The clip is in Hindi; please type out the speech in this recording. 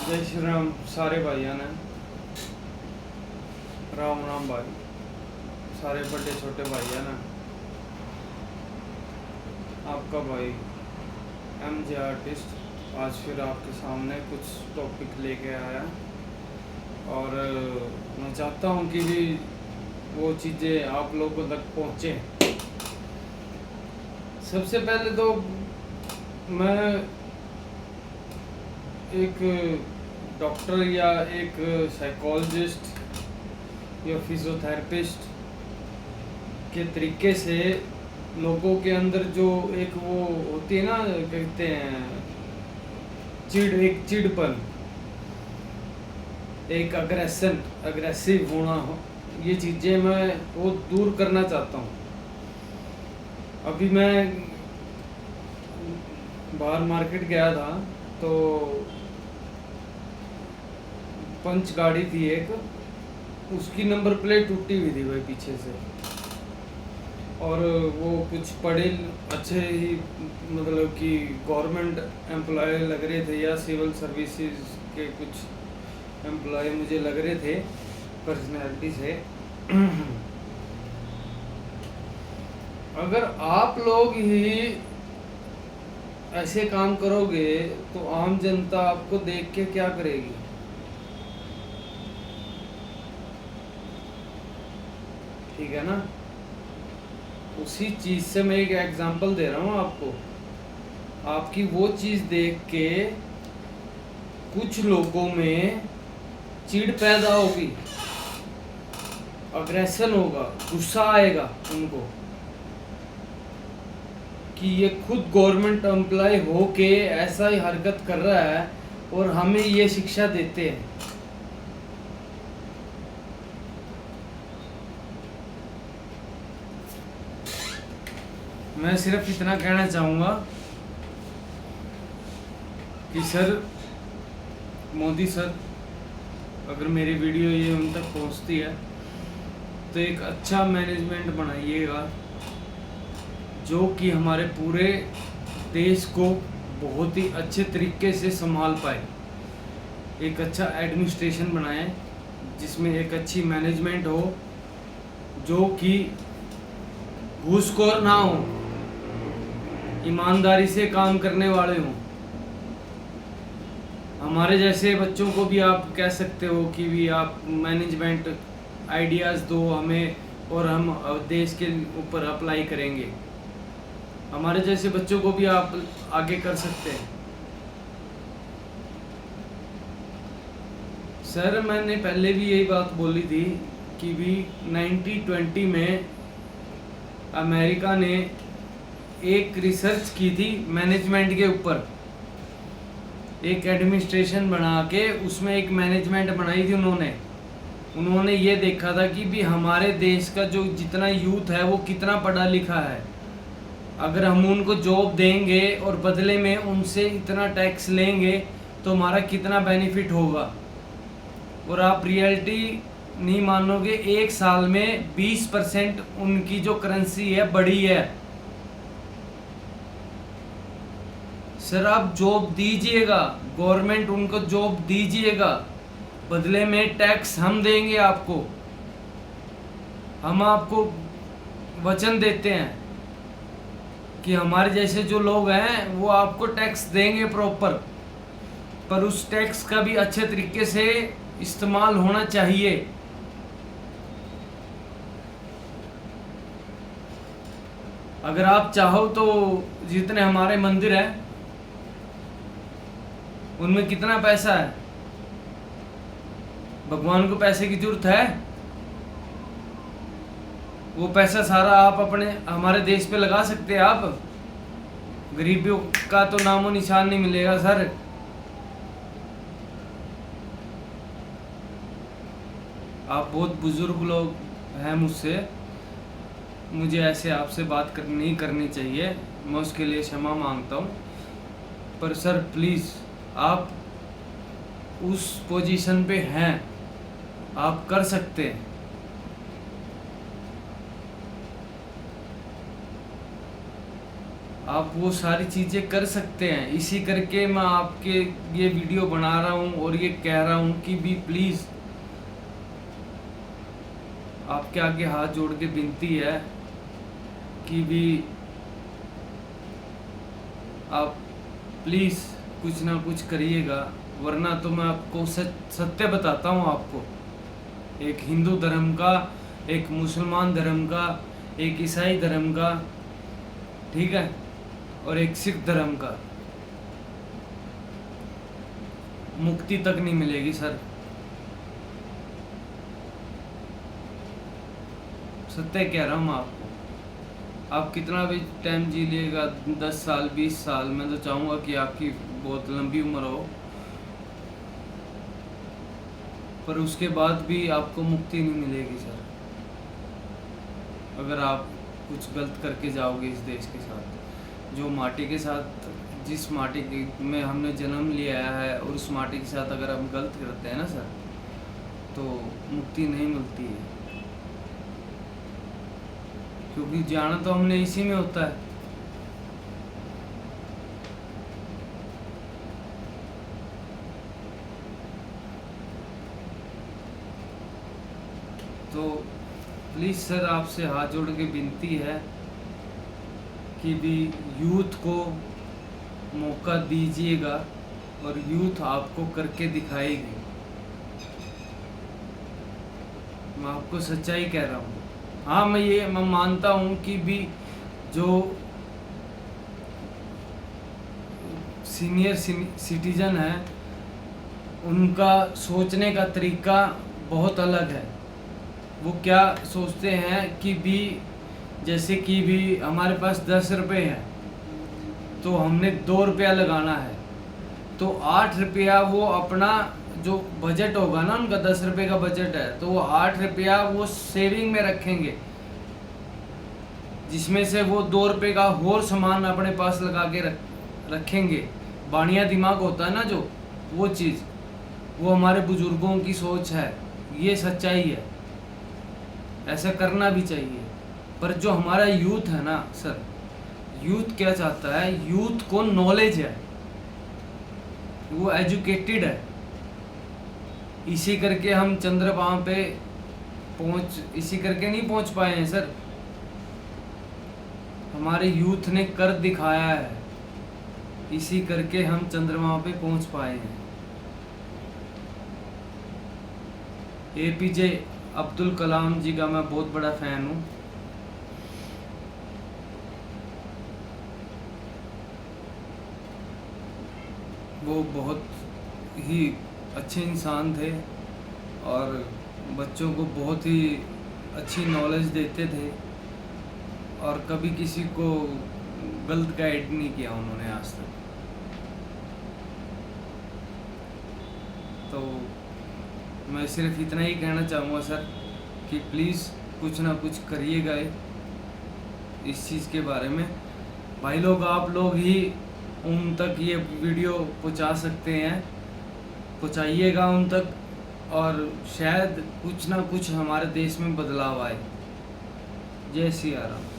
जय श्री राम सारे भाइयों ने। राम राम भाई, सारे बड़े छोटे भाइयों ने। आपका भाई MJ आर्टिस्ट आज फिर आपके सामने कुछ टॉपिक लेके आया और मैं चाहता हूँ कि भी वो चीज़ें आप लोगों तक पहुँचे। सबसे पहले तो मैं एक डॉक्टर या एक साइकोलॉजिस्ट या फिजियोथेरेपिस्ट के तरीके से लोगों के अंदर जो एक वो होती है ना, कहते हैं एक चिड़पन, एक अग्रेसिव होना, ये चीज़ें मैं वो दूर करना चाहता हूँ। अभी मैं बाहर मार्केट गया था तो पंच गाड़ी थी एक, उसकी नंबर प्लेट टूटी हुई थी भाई पीछे से, और वो कुछ पढ़े अच्छे ही मतलब कि गवर्नमेंट एम्प्लॉय लग रहे थे या सिविल सर्विसेज के कुछ एम्प्लॉय मुझे लग रहे थे पर्सनैलिटी से। अगर आप लोग ही ऐसे काम करोगे तो आम जनता आपको देख के क्या करेगी? ठीक है ना? उसी चीज से मैं एक एग्जांपल दे रहा हूँ आपको। आपकी वो चीज देख के कुछ लोगों में चिढ़ पैदा होगी, अग्रेशन होगा, गुस्सा आएगा उनको कि ये खुद गवर्नमेंट एम्प्लॉय होके ऐसा ही हरकत कर रहा है और हमें ये शिक्षा देते हैं। मैं सिर्फ इतना कहना चाहूँगा कि सर, मोदी सर, अगर मेरी वीडियो ये उन तक पहुँचती है तो एक अच्छा मैनेजमेंट बनाइएगा जो कि हमारे पूरे देश को बहुत ही अच्छे तरीके से संभाल पाए। एक अच्छा एडमिनिस्ट्रेशन बनाएं जिसमें एक अच्छी मैनेजमेंट हो, जो कि घूसखोर ना हो, ईमानदारी से काम करने वाले हों। हमारे जैसे बच्चों को भी आप कह सकते हो कि भी आप मैनेजमेंट आइडियाज़ दो हमें और हम देश के ऊपर अप्लाई करेंगे। हमारे जैसे बच्चों को भी आप आगे कर सकते हैं। सर, मैंने पहले भी यही बात बोली थी कि भी 1920 में अमेरिका ने एक रिसर्च की थी मैनेजमेंट के ऊपर, एक एडमिनिस्ट्रेशन बना के उसमें एक मैनेजमेंट बनाई थी उन्होंने ये देखा था कि भी हमारे देश का जो जितना यूथ है वो कितना पढ़ा लिखा है। अगर हम उनको जॉब देंगे और बदले में उनसे इतना टैक्स लेंगे तो हमारा कितना बेनिफिट होगा। और आप रियलिटी नहीं मानोगे, एक साल में 20% उनकी जो करेंसी है बढ़ी है। सर, आप जॉब दीजिएगा, गवर्नमेंट उनको जॉब दीजिएगा, बदले में टैक्स हम देंगे आपको। हम आपको वचन देते हैं कि हमारे जैसे जो लोग हैं वो आपको टैक्स देंगे प्रॉपर, पर उस टैक्स का भी अच्छे तरीके से इस्तेमाल होना चाहिए। अगर आप चाहो तो जितने हमारे मंदिर हैं उनमें कितना पैसा है? भगवान को पैसे की जरूरत है? वो पैसा सारा आप अपने हमारे देश पे लगा सकते हैं। आप गरीबियों का तो नामो निशान नहीं मिलेगा सर। आप बहुत बुजुर्ग लोग हैं मुझसे, मुझे ऐसे आपसे बात नहीं करनी चाहिए, मैं उसके लिए क्षमा मांगता हूँ। पर सर प्लीज़, आप उस पोजीशन पे हैं, आप कर सकते हैं। आप वो सारी चीज़ें कर सकते हैं। इसी करके मैं आपके ये वीडियो बना रहा हूँ और ये कह रहा हूँ कि भी प्लीज़ आपके आगे हाथ जोड़ के विनती है कि भी आप प्लीज़ कुछ ना कुछ करिएगा, वरना तो मैं आपको सत्य बताता हूँ आपको। एक हिंदू धर्म का, एक मुसलमान धर्म का, एक ईसाई धर्म का, ठीक है, और एक सिख धर्म का मुक्ति तक नहीं मिलेगी सर। सत्य कह रहा हूँ मैं आपको। आप कितना भी टाइम जी लीजिएगा, 10 साल 20 साल, मैं तो चाहूँगा कि आपकी बहुत लंबी उम्र हो, पर उसके बाद भी आपको मुक्ति नहीं मिलेगी सर, अगर आप कुछ गलत करके जाओगे इस देश के साथ। जो माटी के साथ, जिस माटी में हमने जन्म लिया है और उस माटी के साथ अगर हम गलत करते हैं ना सर, तो मुक्ति नहीं मिलती है, क्योंकि जाना तो हमने इसी में होता है। तो प्लीज़ सर आपसे हाथ जोड़ के विनती है कि भी यूथ को मौका दीजिएगा और यूथ आपको करके दिखाएगी। मैं आपको सच्चाई कह रहा हूँ। हाँ, मैं मानता हूँ कि भी जो सीनियर सिटीजन है उनका सोचने का तरीका बहुत अलग है। वो क्या सोचते हैं कि भी जैसे कि भी हमारे पास 10 रुपये हैं तो हमने 2 रुपया लगाना है, तो 8 रुपया वो अपना जो बजट होगा ना, उनका 10 रुपये का बजट है, तो वो 8 रुपया वो सेविंग में रखेंगे, जिसमें से वो 2 रुपये का और सामान अपने पास लगा के रखेंगे। बानिया दिमाग होता है ना जो, वो चीज़, वो हमारे बुजुर्गों की सोच है, ये सच्चाई है, ऐसा करना भी चाहिए। पर जो हमारा यूथ है ना सर, यूथ क्या चाहता है, यूथ को नॉलेज है, वो एजुकेटेड है। इसी करके हम चंद्रमा पे इसी करके नहीं पहुंच पाए हैं सर, हमारे यूथ ने कर दिखाया है, इसी करके हम चंद्रमा पे पहुंच पाए हैं। APJ अब्दुल कलाम जी का मैं बहुत बड़ा फ़ैन हूँ। वो बहुत ही अच्छे इंसान थे और बच्चों को बहुत ही अच्छी नॉलेज देते थे और कभी किसी को गलत गाइड नहीं किया उन्होंने आज तक। तो मैं सिर्फ इतना ही कहना चाहूँगा सर कि प्लीज़ कुछ ना कुछ करिएगा इस चीज़ के बारे में। भाई लोग, आप लोग ही उन तक ये वीडियो पहुंचा सकते हैं, पहुंचाइएगा उन तक, और शायद कुछ ना कुछ हमारे देश में बदलाव आए। जय सिया राम।